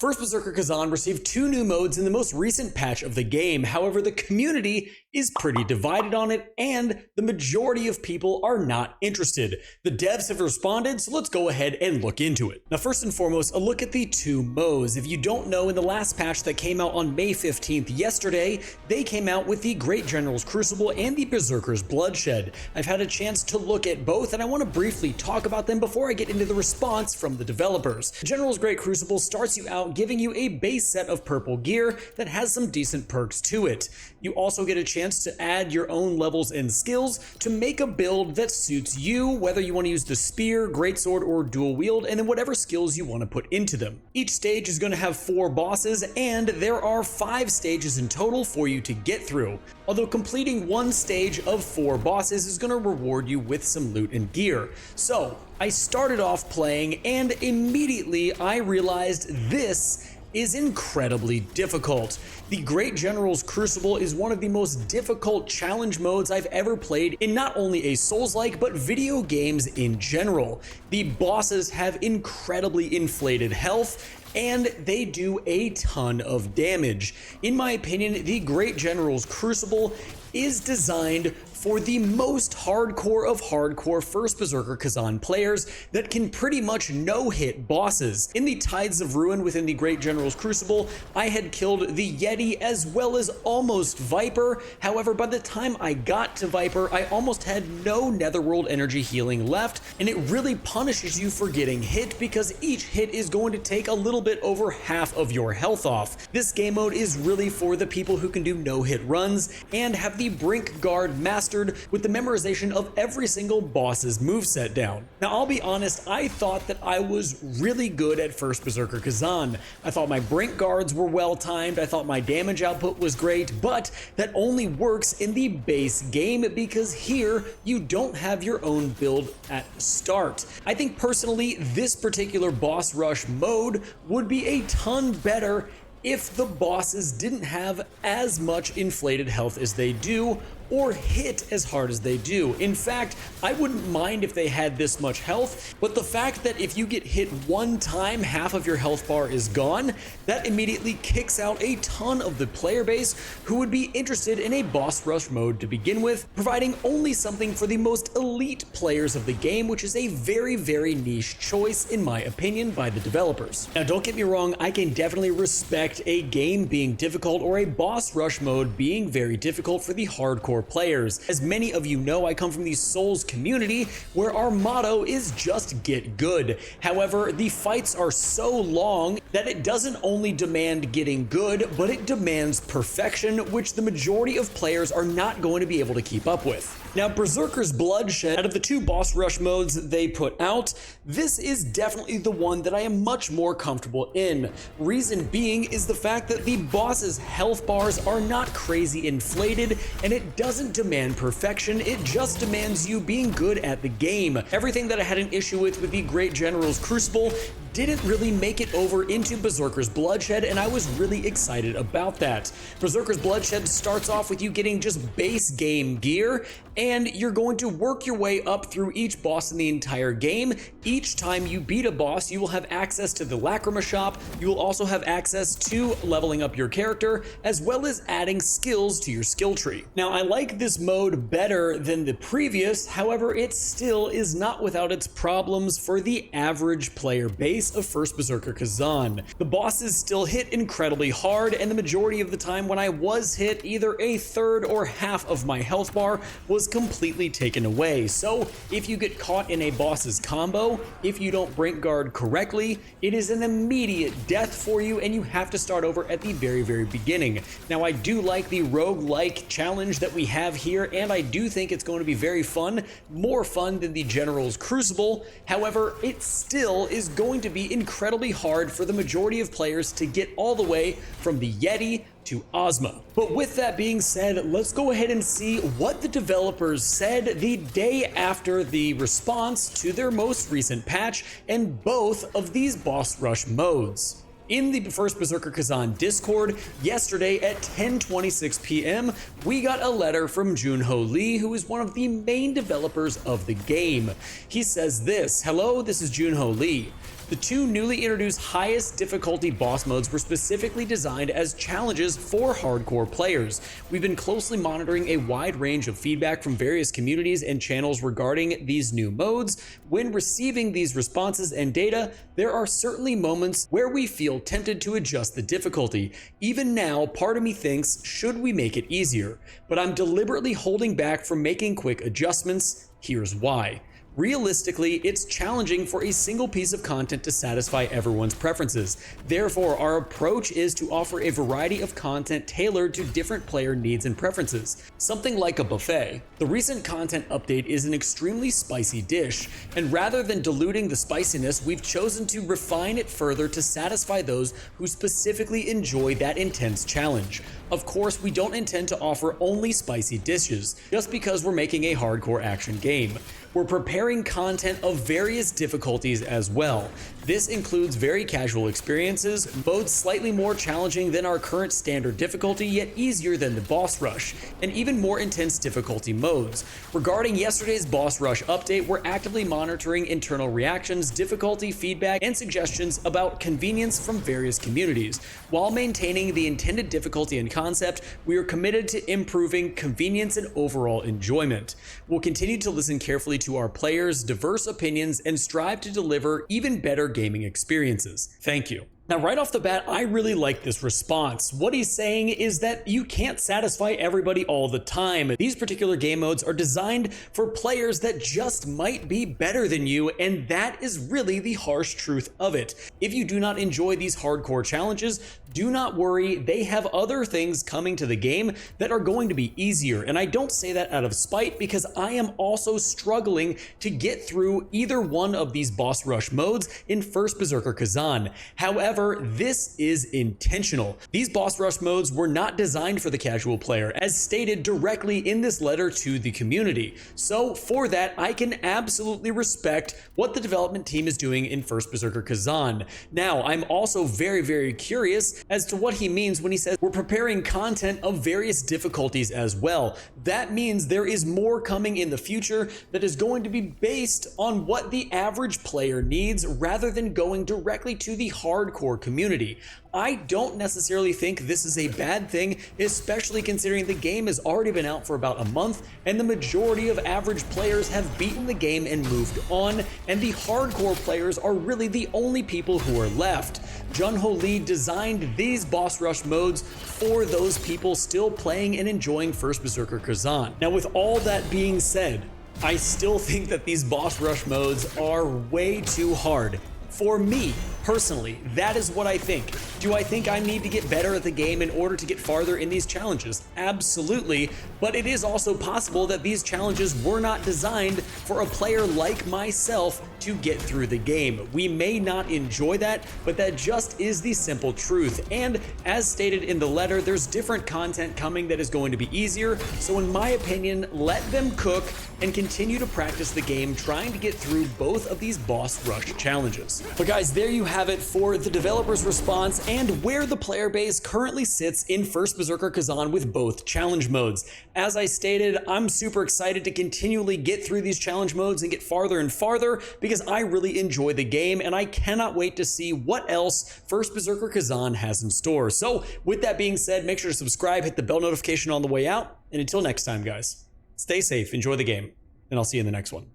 First Berserker Khazan received 2 new modes in the most recent patch of the game. However, the community is pretty divided on it, and the majority of people are not interested. The devs have responded, so let's go ahead and look into it. Now, first and foremost, a look at the 2 modes. If you don't know, in the last patch that came out on May 15th, yesterday, they came out with the Great General's Crucible and the Berserker's Bloodshed. I've had a chance to look at both, and I want to briefly talk about them before I get into the response from the developers. General's Great Crucible starts you out giving you a base set of purple gear that has some decent perks to it. You also get a chance to add your own levels and skills to make a build that suits you, whether you want to use the spear, greatsword, or dual wield, and then whatever skills you want to put into them. Each stage is going to have 4 bosses, and there are 5 stages in total for you to get through. Although completing one stage of 4 bosses is going to reward you with some loot and gear. So I started off playing, and immediately I realized this is incredibly difficult. The Great General's Crucible is one of the most difficult challenge modes I've ever played in not only a Souls-like, but video games in general. The bosses have incredibly inflated health, and they do a ton of damage. In my opinion, the Great General's Crucible is designed for the most hardcore of hardcore First Berserker Khazan players that can pretty much no-hit bosses. In the Tides of Ruin within the Great General's Crucible, I had killed the Yeti as well as almost Viper. However, by the time I got to Viper, I almost had no Netherworld energy healing left, and it really punishes you for getting hit because each hit is going to take a little bit over half of your health off. This game mode is really for the people who can do no-hit runs and have the Brink Guard mastered with the memorization of every single boss's moveset down. Now, I'll be honest, I thought that I was really good at First Berserker Khazan. I thought my Brink Guards were well timed, I thought my damage output was great, but that only works in the base game because here you don't have your own build at the start. I think personally this particular boss rush mode would be a ton better if the bosses didn't have as much inflated health as they do, or hit as hard as they do. In fact, I wouldn't mind if they had this much health, but the fact that if you get hit one time, half of your health bar is gone, that immediately kicks out a ton of the player base who would be interested in a boss rush mode to begin with, providing only something for the most elite players of the game, which is a very, very niche choice in my opinion by the developers. Now, don't get me wrong, I can definitely respect a game being difficult or a boss rush mode being very difficult for the hardcore players. As many of you know, I come from the Souls community where our motto is just get good. However, the fights are so long that it doesn't only demand getting good, but it demands perfection, which the majority of players are not going to be able to keep up with. Now, Berserker's Bloodshed, out of the 2 boss rush modes they put out, this is definitely the one that I am much more comfortable in. Reason being is the fact that the boss's health bars are not crazy inflated, and it doesn't demand perfection, it just demands you being good at the game. Everything that I had an issue with the Great General's Crucible didn't really make it over into Berserker's Bloodshed, and I was really excited about that. Berserker's Bloodshed starts off with you getting just base game gear, and you're going to work your way up through each boss in the entire game. Each time you beat a boss, you will have access to the Lacrima shop. You will also have access to leveling up your character, as well as adding skills to your skill tree. Now, I like this mode better than the previous, however, it still is not without its problems for the average player base of First Berserker Khazan. The bosses still hit incredibly hard, and the majority of the time when I was hit, either a third or half of my health bar was completely taken away. So if you get caught in a boss's combo, if you don't Brink Guard correctly, it is an immediate death for you, and you have to start over at the very, very beginning. Now, I do like the roguelike challenge that we have here, and I do think it's going to be very fun, more fun than the General's Crucible. However, it still is going to be incredibly hard for the majority of players to get all the way from the Yeti to Ozma. But with that being said, let's go ahead and see what the developers said the day after the response to their most recent patch and both of these boss rush modes. In the First Berserker Khazan Discord, yesterday at 10:26 p.m., we got a letter from Junho Lee, who is one of the main developers of the game. He says this: "Hello, this is Junho Lee. The two newly introduced highest difficulty boss modes were specifically designed as challenges for hardcore players. We've been closely monitoring a wide range of feedback from various communities and channels regarding these new modes. When receiving these responses and data, there are certainly moments where we feel tempted to adjust the difficulty. Even now, part of me thinks, should we make it easier? But I'm deliberately holding back from making quick adjustments. Here's why. Realistically, it's challenging for a single piece of content to satisfy everyone's preferences. Therefore, our approach is to offer a variety of content tailored to different player needs and preferences, something like a buffet. The recent content update is an extremely spicy dish, and rather than diluting the spiciness, we've chosen to refine it further to satisfy those who specifically enjoy that intense challenge. Of course, we don't intend to offer only spicy dishes, just because we're making a hardcore action game. We're preparing content of various difficulties as well. This includes very casual experiences, modes slightly more challenging than our current standard difficulty yet easier than the boss rush, and even more intense difficulty modes. Regarding yesterday's boss rush update, we're actively monitoring internal reactions, difficulty feedback, and suggestions about convenience from various communities. While maintaining the intended difficulty and concept, we are committed to improving convenience and overall enjoyment. We'll continue to listen carefully to our players' diverse opinions and strive to deliver even better gaming experiences. Thank you. Now, right off the bat, I really like this response. What he's saying is that you can't satisfy everybody all the time. These particular game modes are designed for players that just might be better than you, and that is really the harsh truth of it. If you do not enjoy these hardcore challenges, do not worry, they have other things coming to the game that are going to be easier. And I don't say that out of spite, because I am also struggling to get through either one of these boss rush modes in First Berserker Khazan. However, this is intentional. These boss rush modes were not designed for the casual player, as stated directly in this letter to the community. So for that, I can absolutely respect what the development team is doing in First Berserker Khazan. Now, I'm also very curious as to what he means when he says we're preparing content of various difficulties as well. That means there is more coming in the future that is going to be based on what the average player needs, rather than going directly to the hardcore community. I don't necessarily think this is a bad thing, especially considering the game has already been out for about a month and the majority of average players have beaten the game and moved on, and the hardcore players are really the only people who are left. Junho Lee designed these boss rush modes for those people still playing and enjoying First Berserker Khazan. Now, with all that being said, I still think that these boss rush modes are way too hard. For me, personally, that is what I think. Do I think I need to get better at the game in order to get farther in these challenges? Absolutely, but it is also possible that these challenges were not designed for a player like myself to get through the game. We may not enjoy that, but that just is the simple truth. And as stated in the letter, there's different content coming that is going to be easier, so in my opinion, let them cook and continue to practice the game, trying to get through both of these boss rush challenges. But guys, there you have it for the developer's response and where the player base currently sits in First Berserker Khazan with both challenge modes. As I stated, I'm super excited to continually get through these challenge modes and get farther and farther, because I really enjoy the game and I cannot wait to see what else First Berserker Khazan has in store. So with that being said, make sure to subscribe, hit the bell notification on the way out, and until next time, guys, stay safe, enjoy the game, and I'll see you in the next one.